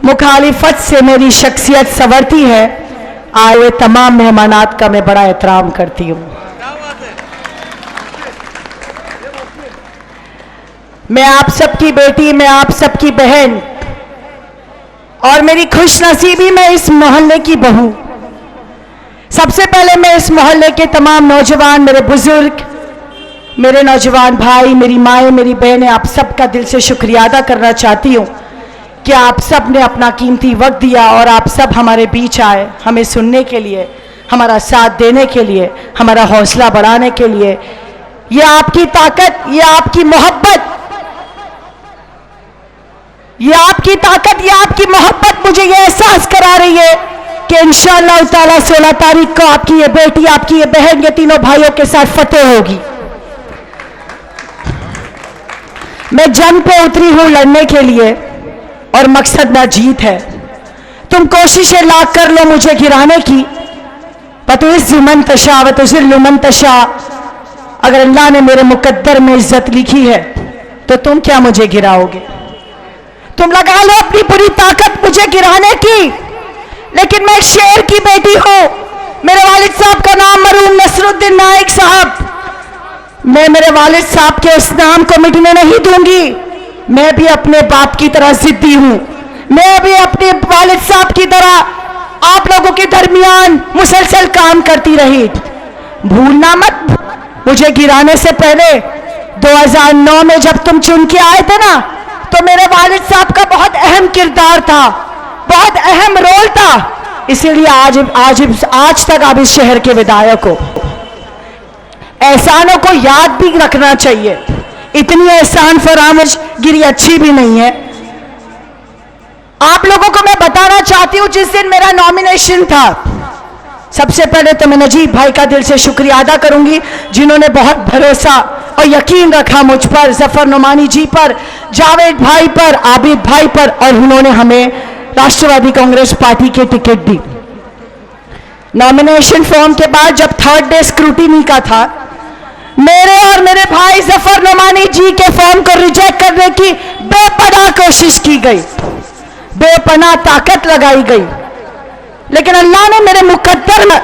मुखालिफत से मेरी शख्सियत संवरती है। आए हुए तमाम मेहमानात का मैं बड़ा एहतराम करती हूँ। मैं आप सबकी बेटी, मैं आप सबकी बहन और मेरी खुशनसीबी में इस मोहल्ले की बहू। सबसे पहले मैं इस मोहल्ले के तमाम नौजवान, मेरे बुजुर्ग, मेरे नौजवान भाई, मेरी माएँ, मेरी बहनें, आप सबका दिल से शुक्रिया अदा करना चाहती हूँ कि आप सब ने अपना कीमती वक्त दिया और आप सब हमारे बीच आए, हमें सुनने के लिए, हमारा साथ देने के लिए, हमारा हौसला बढ़ाने के लिए। ये आपकी ताकत, ये आपकी मोहब्बत, ये आपकी ताकत, ये आपकी मोहब्बत मुझे ये एहसास करा रही है कि इंशाअल्लाह ताला 16 तारीख को आपकी ये बेटी, आपकी ये बहन, ये तीनों भाइयों के साथ फतेह होगी। मैं जंग पे उतरी हूं लड़ने के लिए और मकसद ना जीत है। तुम कोशिशें लाख कर लो मुझे गिराने की, पतुइज़्ज़ु मन तशा व तुज़िल्लु मन तशा। अगर अल्लाह ने मेरे मुकद्दर में इज्जत लिखी है तो तुम क्या मुझे गिराओगे? तुम लगा लो अपनी पूरी ताकत मुझे गिराने की, लेकिन मैं एक शेर की बेटी हूं। मेरे वालिद साहब का नाम मरहूम नसरुद्दीन नाइक साहब। मैं मेरे वालिद साहब के उस नाम को मिटने नहीं दूंगी। मैं भी अपने बाप की तरह जिद्दी हूं। मैं भी अपने वालिद साहब की तरह आप लोगों के दरमियान मुसलसल काम करती रही। भूलना मत, मुझे गिराने से पहले 2009 में जब तुम चुन के आए थे ना, तो मेरे वालिद साहब का बहुत अहम किरदार था, बहुत अहम रोल था। इसीलिए आज तक आप इस शहर के विधायक हो। एहसानों को याद भी रखना चाहिए। इतनी एहसान फरामोशगिरी अच्छी भी नहीं है। आप लोगों को मैं बताना चाहती हूं, जिस दिन मेरा नॉमिनेशन था, सबसे पहले तो मैं नजीब भाई का दिल से शुक्रिया अदा करूंगी, जिन्होंने बहुत भरोसा और यकीन रखा मुझ पर, जफर नुमानी जी पर, जावेद भाई पर, आबिद भाई पर, और उन्होंने हमें राष्ट्रवादी कांग्रेस पार्टी की टिकट दी। नॉमिनेशन फॉर्म के बाद जब थर्ड डे स्क्रूटिनी का था, मेरे और मेरे भाई जफर नुमानी जी के फॉर्म को रिजेक्ट करने की बेपनाह कोशिश की गई, बेपनाह ताकत लगाई गई, लेकिन अल्लाह ने मेरे मुकद्दर में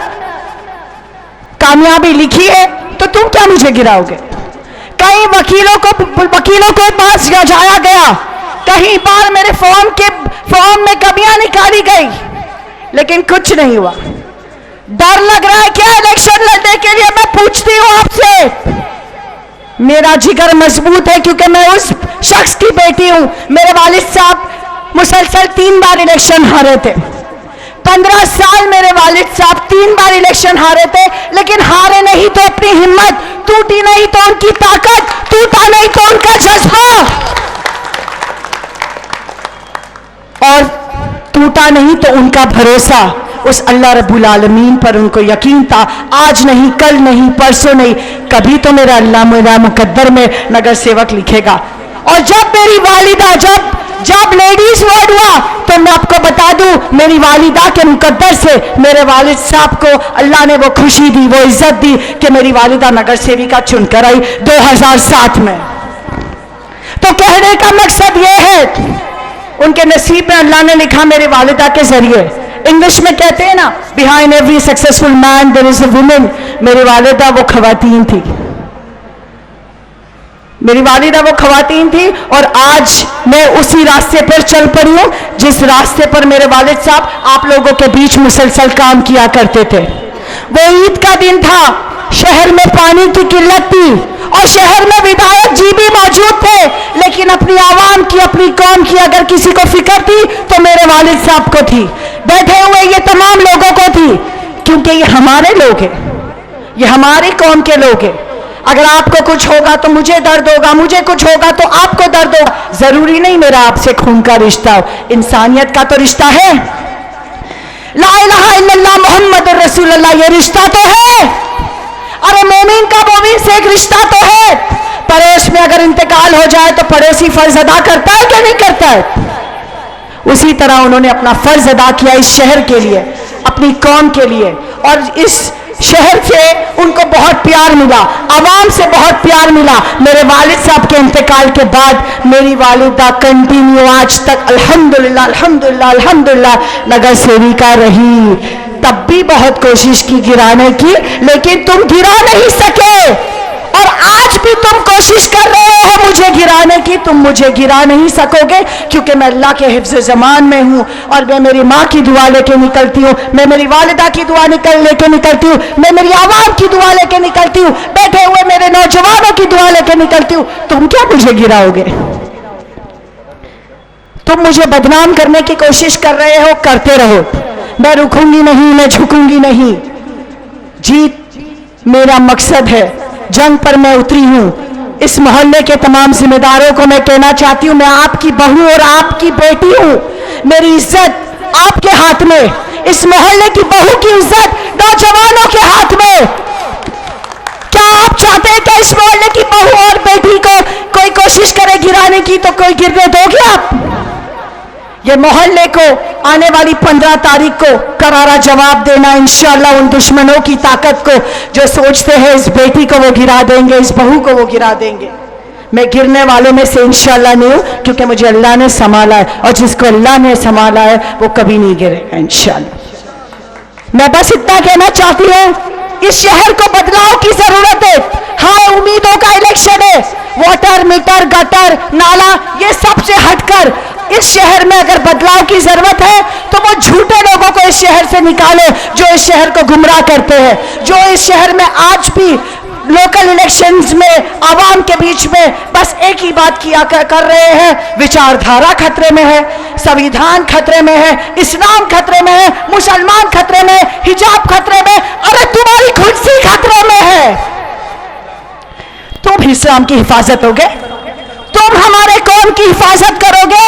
कामयाबी लिखी है। तो तुम क्या मुझे गिराओगे? कई वकीलों के पास जाया गया, कहीं बार मेरे फॉर्म में कमियां निकाली गई, लेकिन कुछ नहीं हुआ। डर लग रहा है क्या इलेक्शन लड़ने के लिए? मैं पूछती हूं आपसे। मेरा जिगर मजबूत है क्योंकि मैं उस शख्स की बेटी हूं। मेरे वालिद साहब मुसलसल 3 बार इलेक्शन हारे थे। 15 साल मेरे वालिद साहब 3 बार इलेक्शन हारे थे, लेकिन हारे नहीं तो अपनी हिम्मत, टूटी नहीं तो उनकी ताकत, टूटा नहीं तो उनका जज्बा, और टूटा नहीं तो उनका भरोसा उस अल्लाह रब्बुल आलमीन पर। उनको यकीन था, आज नहीं, कल नहीं, परसों नहीं, कभी तो मेरा अल्लाह मेरा मुकद्दर में नगर सेवक लिखेगा। और जब मेरी वालिदा, जब लेडीज वार्ड हुआ, तो मैं आपको बता दूं, मेरी वालिदा के मुकद्दर से मेरे वालिद साहब को अल्लाह ने वो खुशी दी, वो इज्जत दी कि मेरी वालिदा नगर सेविका चुनकर आई 2007 में। तो कहने का मकसद ये है, उनके नसीब में अल्लाह ने लिखा मेरे वालिदा के जरिए। इंग्लिश में कहते हैं ना, behind every successful man there is a woman. मेरी वालिदा वो खवातीन थी, मेरी वालिदा वो खवातीन थी, और आज मैं उसी रास्ते पर चल पड़ी हूं जिस रास्ते पर मेरे वालिद साहब आप लोगों के बीच मुसलसल काम किया करते थे। वो ईद का दिन था, शहर में पानी की किल्लत थी और शहर में विधायक जी भी मौजूद थे, लेकिन अपनी आवाम की, अपनी कौम की अगर किसी को फिक्र थी तो मेरे वालिद साहब को थी, बैठे हुए ये तमाम लोगों को थी, क्योंकि ये हमारे लोग हैं, ये हमारी कौम के लोग हैं। अगर आपको कुछ होगा तो मुझे दर्द होगा, मुझे कुछ होगा तो आपको दर्द होगा। जरूरी नहीं मेरा आपसे खून का रिश्ता हो, इंसानियत का तो रिश्ता है। ला इलाहा इल्लल्लाह मुहम्मद रसूलुल्लाह, ये रिश्ता तो है। अरे मोमिन का मोमिन से एक रिश्ता तो है। पड़ोस में अगर इंतकाल हो जाए तो पड़ोसी फर्ज अदा करता है क्या नहीं करता है? उसी तरह उन्होंने अपना फर्ज अदा किया इस शहर के लिए, अपनी कौम के लिए, और इस शहर से उनको बहुत प्यार मिला, आवाम से बहुत प्यार मिला। मेरे वालिद साहब के इंतकाल के बाद मेरी वालिदा कंटिन्यू आज तक अल्हम्दुलिल्लाह अल्हम्दुलिल्लाह अल्हम्दुलिल्लाह नगर सेविका रही। तब भी बहुत कोशिश की गिराने की, लेकिन तुम गिरा नहीं सके। और आज भी तुम कोशिश कर रहे हो मुझे गिराने की, तुम मुझे गिरा नहीं सकोगे, क्योंकि मैं अल्लाह के हिफ्ज़ ज़मान में हूँ। और मैं मेरी माँ की दुआ लेके निकलती हूँ, मैं मेरी वालिदा की दुआ लेके निकलती हूँ, मैं मेरी आवाम की दुआ लेके निकलती हूँ, बैठे हुए मेरे नौजवानों की दुआ लेके निकलती हूँ। तुम क्या मुझे गिराओगे? तुम मुझे बदनाम करने की कोशिश कर रहे हो, करते रहो, मैं रुकूंगी नहीं, मैं झुकूंगी नहीं। जीत मेरा मकसद है, जंग पर मैं उतरी हूं। इस मोहल्ले के तमाम जिम्मेदारों को मैं कहना चाहती हूं, मैं आपकी बहू और आपकी बेटी हूं, मेरी इज्जत आपके हाथ में। इस मोहल्ले की बहू की इज्जत नौजवानों के हाथ में। क्या आप चाहते हैं कि इस मोहल्ले की बहू और बेटी को कोई कोशिश करे गिराने की, तो कोई गिरने दोगे आप? ये मोहल्ले को आने वाली 15 तारीख को करारा जवाब देना इंशाअल्लाह उन दुश्मनों की ताकत को जो सोचते हैं इस बेटी को वो गिरा देंगे, इस बहू को वो गिरा देंगे। मैं गिरने वालों में से इंशाअल्लाह नहीं हूं, क्योंकि मुझे अल्लाह ने संभाला है, और जिसको अल्लाह ने संभाला है वो कभी नहीं गिरेगा इंशाअल्लाह। मैं बस इतना कहना चाहती हूँ, इस शहर को बदलाव की जरूरत है। हाँ, उम्मीदों का इलेक्शन है, वाटर मीटर गटर नाला ये सबसे हटकर इस शहर में अगर बदलाव की जरूरत है तो वो झूठे लोगों को इस शहर से निकालो जो इस शहर को गुमराह करते हैं, जो इस शहर में आज भी लोकल इलेक्शंस में आवाम के बीच में बस एक ही बात किया कर रहे हैं, विचारधारा खतरे में है, संविधान खतरे में है, इस्लाम खतरे में है, मुसलमान खतरे में है, हिजाब खतरे में। अरे तुम्हारी कुर्सी खतरे में है। तुम इस्लाम की हिफाजत होगे, तुम हमारे कौम की हिफाजत करोगे।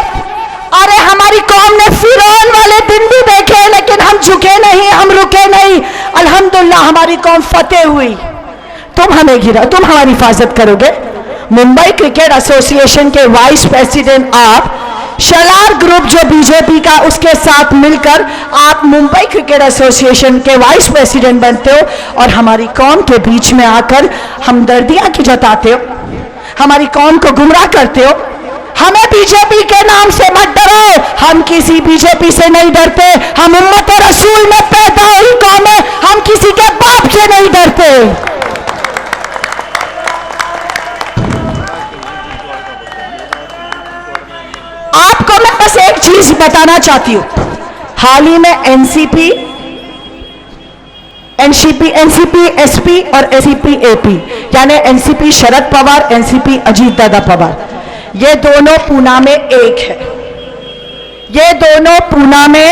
अरे हमारी कौम ने फिरौन वाले दिन भी देखे, लेकिन हम झुके नहीं, हम रुके नहीं। अल्हम्दुलिल्लाह हमारी कौम फतेह हुई। तुम हमें गिरा, तुम हमारी हिफाजत करोगे। मुंबई क्रिकेट एसोसिएशन के वाइस प्रेसिडेंट आप, शलार ग्रुप जो बीजेपी का, उसके साथ मिलकर आप मुंबई क्रिकेट एसोसिएशन के वाइस प्रेसिडेंट बनते हो, और हमारी कौम के बीच में आकर हमदर्दियां की जताते हो, हमारी कौम को गुमराह करते हो। हमें बीजेपी के नाम से मत डरो, हम किसी बीजेपी से नहीं डरते। हम उम्मत रसूल में पैदा हुई कौम है, हम किसी के बाप से नहीं डरते। आपको मैं बस एक चीज बताना चाहती हूं, हाल ही में एनसीपी एसपी और एनसीपी एपी, यानी एनसीपी शरद पवार, एनसीपी अजीत दादा पवार, ये दोनों पूना में एक है। ये दोनों पूना में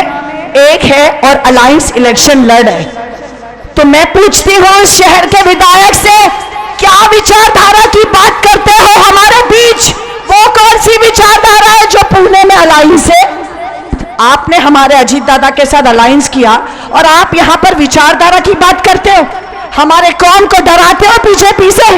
एक है और अलायंस इलेक्शन लड़ है। तो मैं पूछती हूं इस शहर के विधायक से, क्या विचारधारा की बात करते हो हमारे बीच? वो कौन सी विचारधारा है जो पुणे में अलायंस है? आपने हमारे अजीत दादा के साथ अलायंस किया और आप यहां पर विचारधारा की बात करते हो, हमारे कौम को डराते हो बीजेपी से।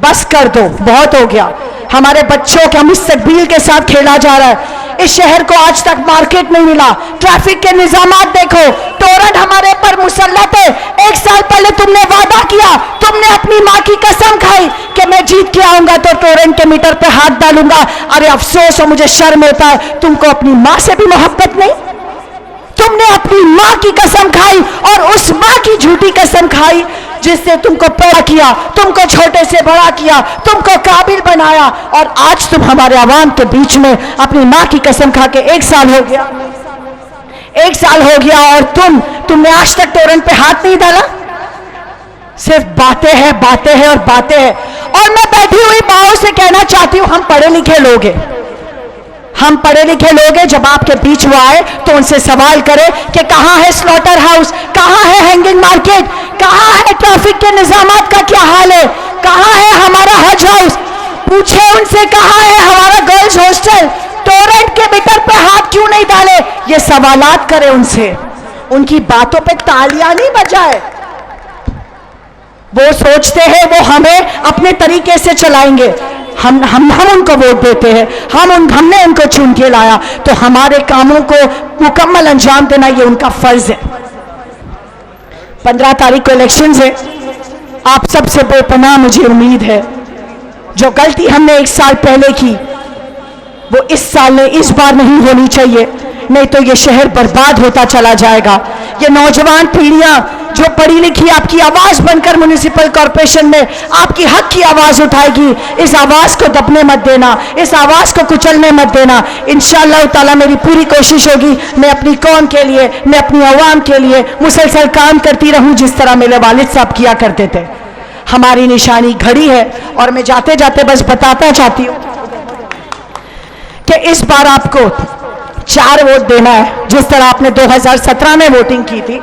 बस कर दो, बहुत हो गया। हमारे बच्चों के मुस्तकबिल के साथ खेला जा रहा है। इस शहर को आज तक मार्केट नहीं मिला। ट्रैफिक के निजामात देखो, टोरंट हमारे पर मुसल्लत है। एक साल पहले तुमने वादा किया, तुमने अपनी माँ की कसम खाई कि मैं जीत के आऊंगा तो टोरंट के मीटर पे हाथ डालूंगा। अरे अफसोस हो, मुझे शर्म होता है, तुमको अपनी माँ से भी मोहब्बत नहीं। तुमने अपनी माँ की कसम खाई और उस माँ की झूठी कसम खाई जिससे तुमको पैदा किया, तुमको छोटे से बड़ा किया, तुमको काबिल बनाया, और आज तुम हमारे आवाम के बीच में अपनी माँ की कसम खा के 1 साल हो गया, 1 साल हो गया और तुमने आज तक टोरेंट पे हाथ नहीं डाला। सिर्फ बातें हैं, बातें हैं और बातें हैं। और मैं बैठी हुई माओ से कहना चाहती हूं, हम पढ़े लिखे लोग हैं, हम पढ़े लिखे लोग हैं। जब आपके बीच वो आए तो उनसे सवाल करें कि कहाँ है स्लॉटर हाउस, कहाँ है हैंगिंग मार्केट, कहाँ है ट्रैफिक के निजामात का क्या हाल है, कहाँ है हमारा हज हाउस। पूछे उनसे कहाँ है हमारा गर्ल्स हॉस्टल, टोरेंट के मीटर पे हाथ क्यों नहीं डाले। ये सवालात करें उनसे, उनकी बातों पे तालियां नहीं बजाए। वो सोचते हैं वो हमें अपने तरीके से चलाएंगे। हम उनको वोट देते हैं, हमने उनको चुन के लाया, तो हमारे कामों को मुकम्मल अंजाम देना ये उनका फर्ज है। 15 तारीख को इलेक्शंस है। आप सबसे बेपनाह मुझे उम्मीद है, जो गलती हमने 1 साल पहले की वो इस साल में इस बार नहीं होनी चाहिए, नहीं तो ये शहर बर्बाद होता चला जाएगा। ये नौजवान पीढ़ियां जो पढ़ी लिखी आपकी आवाज बनकर म्युनिसिपल कॉरपोरेशन में आपकी हक की आवाज उठाएगी, इस आवाज को दबने मत देना, इस आवाज को कुचलने मत देना। इंशाअल्लाह ताला मेरी पूरी कोशिश होगी, मैं अपनी कौम के लिए, मैं अपनी आवाम के लिए मुसलसल काम करती रहूं, जिस तरह मेरे वालिद साहब किया करते थे। हमारी निशानी घड़ी है, और मैं जाते जाते बस बताना चाहती हूँ कि इस बार आपको 4 वोट देना है, जिस तरह आपने 2017 में वोटिंग की थी।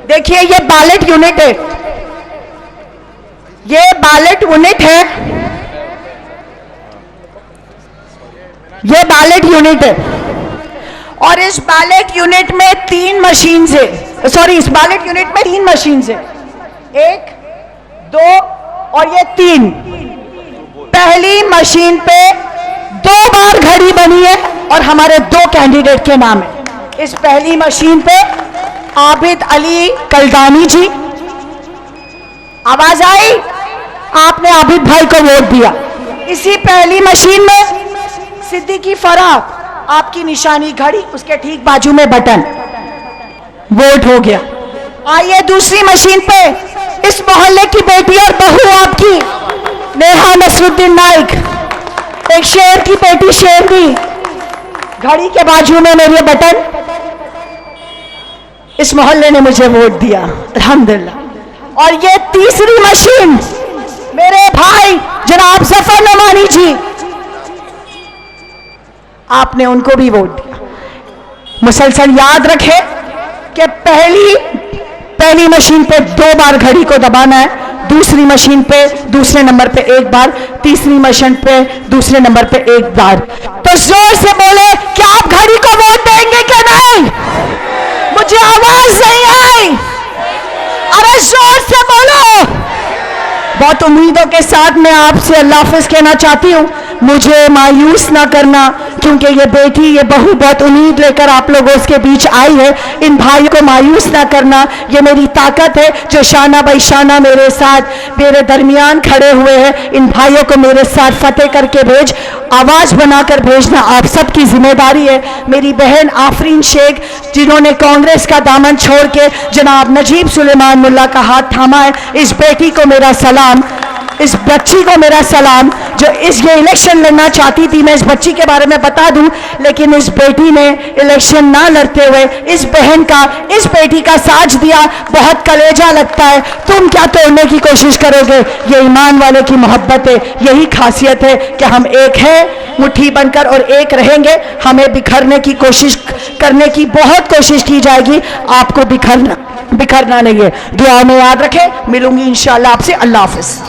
देखिए ये बैलेट यूनिट है, ये बैलेट यूनिट है, ये बैलेट यूनिट है, और इस बैलेट यूनिट में 3 मशीन है। सॉरी, इस बैलेट यूनिट में 3 मशीन है, 1, 2 और ये 3। पहली मशीन पे 2 बार घड़ी बनी है और हमारे 2 कैंडिडेट के नाम है। इस पहली मशीन पे आबिद अली कलदानी जी, आवाज आई? आपने आबिद भाई को वोट दिया। इसी पहली मशीन में सिद्दीकी फराग, आपकी निशानी घड़ी, उसके ठीक बाजू में बटन, वोट हो गया। आइए दूसरी मशीन पे इस मोहल्ले की बेटी और बहू आपकी नेहा नसरुद्दीन नाइक, एक शेर की बेटी शेरनी, घड़ी के बाजू में मेरे बटन, इस मोहल्ले ने मुझे वोट दिया अल्हम्दुलिल्लाह। और ये तीसरी मशीन मेरे भाई जनाब जफर नमानी जी, आपने उनको भी वोट दिया। मुसलसल याद रखें कि पहली मशीन पे 2 बार घड़ी को दबाना है, दूसरी मशीन पे दूसरे नंबर पे 1 बार, तीसरी मशीन पे दूसरे नंबर पे 1 बार। तो जोर से बोले, क्या आप घड़ी को वोट देंगे कि नहीं? मुझे आवाज नहीं आई, अरे जोर से बोलो। बहुत उम्मीदों के साथ मैं आपसे अल्लाह हाफिज कहना चाहती हूँ। मुझे मायूस ना करना, क्योंकि ये बेटी, ये बहू बहुत उम्मीद लेकर आप लोगों के बीच आई है। इन भाइयों को मायूस ना करना, ये मेरी ताकत है जो शाना बाई शाना मेरे साथ मेरे दरमियान खड़े हुए हैं। इन भाइयों को मेरे साथ फतेह करके भेज, आवाज बनाकर भेजना आप सबकी जिम्मेदारी है। मेरी बहन आफरीन शेख, जिन्होंने कांग्रेस का दामन छोड़ के जनाब नजीब सुलेमान मुल्ला का हाथ थामा है, इस बेटी को मेरा सलाम, इस बच्ची को मेरा सलाम, जो ये इलेक्शन लड़ना चाहती थी। मैं इस बच्ची के बारे में बता दूं, लेकिन इस बेटी ने इलेक्शन ना लड़ते हुए इस बहन का, इस बेटी का साथ दिया। बहुत कलेजा लगता है, तुम क्या तोड़ने की कोशिश करोगे? ये ईमान वाले की मोहब्बत है, यही खासियत है कि हम एक हैं, मुट्ठी बनकर और एक रहेंगे। हमें बिखरने की कोशिश करने की बहुत कोशिश की जाएगी, आपको बिखरना नहीं है। दुआ में याद रखें, मिलूंगी इंशाअल्लाह आपसे। अल्लाह हाफिज।